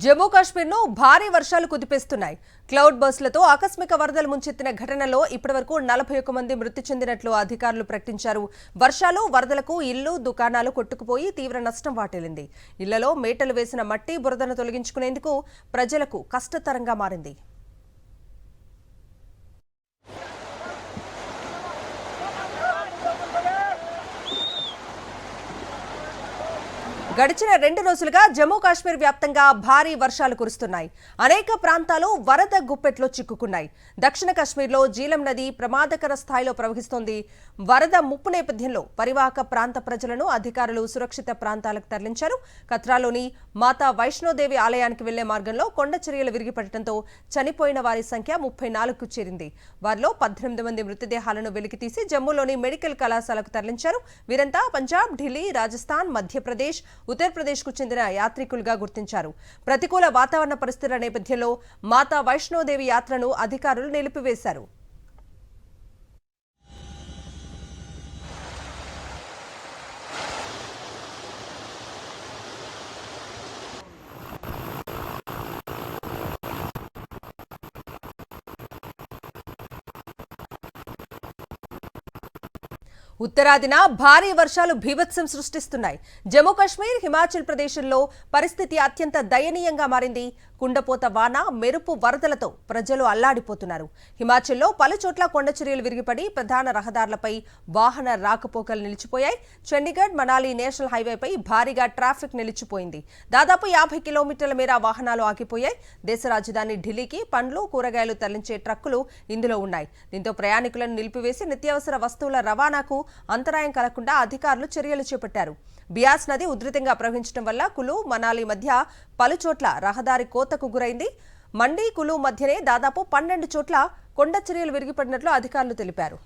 జమ్మూ కాశ్మీర్ను భారీ వర్షాలు కుదిపేస్తున్నాయి. క్లౌడ్ బర్స్లతో ఆకస్మిక వరదలు ముంచెత్తిన ఘటనలో ఇప్పటివరకు 41 మంది మృతి చెందినట్లు అధికారులు ప్రకటించారు. వర్షాలు, వరదలకు ఇళ్లు, దుకాణాలు కొట్టుకుపోయి తీవ్ర నష్టం వాటిల్లింది. ఇళ్లలో మేటలు వేసిన మట్టి, బురదను తొలగించుకునేందుకు ప్రజలకు కష్టతరంగా మారింది. గడిచిన 2 రోజులుగా జమ్మూ కాశ్మీర్ వ్యాప్తంగా భారీ వర్షాలు కురుస్తున్నాయి. అనేక ప్రాంతాలు వరద గుప్పెట్లో చిక్కుకున్నాయి. దక్షిణ కాశ్మీర్లో జీలం నది ప్రమాదకర స్థాయిలో ప్రవహిస్తోంది. వరద ముప్పు నేపథ్యంలో పరివాహక ప్రాంత ప్రజలను అధికారులు సురక్షిత ప్రాంతాలకు తరలించారు. కత్రాలోని మాతా వైష్ణోదేవి ఆలయానికి వెళ్లే మార్గంలో కొండ చర్యలు విరిగిపడటంతో చనిపోయిన వారి సంఖ్య 34కు చేరింది. వారిలో 18 మంది మృతదేహాలను వెలికితీసి జమ్మూలోని మెడికల్ కళాశాలకు తరలించారు. వీరంతా పంజాబ్, ఢిల్లీ, రాజస్థాన్, మధ్యప్రదేశ్, ఉత్తరప్రదేశ్కు చెందిన యాత్రికులుగా గుర్తించారు. ప్రతికూల వాతావరణ పరిస్థితుల నేపథ్యంలో మాతా వైష్ణోదేవి యాత్రను అధికారులు నిలిపివేశారు. ఉత్తరాదిన భారీ వర్షాలు బీభత్సం సృష్టిస్తున్నాయి. జమ్మూ కాశ్మీర్, హిమాచల్ ప్రదేశ్లో పరిస్థితి అత్యంత దయనీయంగా మారింది. కుండపోత వాన, మెరుపు వరదలతో ప్రజలు అల్లాడిపోతున్నారు. హిమాచల్లో పలుచోట్ల కొండచర్యలు విరిగిపడి ప్రధాన రహదారులపై వాహన రాకపోకలు నిలిచిపోయాయి. చండీగఢ్, మనాలి నేషనల్ హైవేపై భారీగా ట్రాఫిక్ నిలిచిపోయింది. దాదాపు 50 కిలోమీటర్ల మేర వాహనాలు ఆగిపోయాయి. దేశ రాజధాని ఢిల్లీకి పండ్లు, కూరగాయలు తరలించే ట్రక్కులు ఇందులో ఉన్నాయి. దీంతో ప్రయాణికులను నిలిపివేసి నిత్యావసర వస్తువుల రవాణాకు అంతరాయం కలగకుండా అధికారులు చర్యలు చేపట్టారు. బియాస్ నది ఉధృతంగా ప్రవహించడం వల్ల కులు, మనాలి మధ్య పలుచోట్ల రహదారి కోతకు గురైంది. మండి, కులు మధ్యనే దాదాపు 12 చోట్ల కొండ చర్యలు విరిగిపడినట్లు అధికారులు తెలిపారు.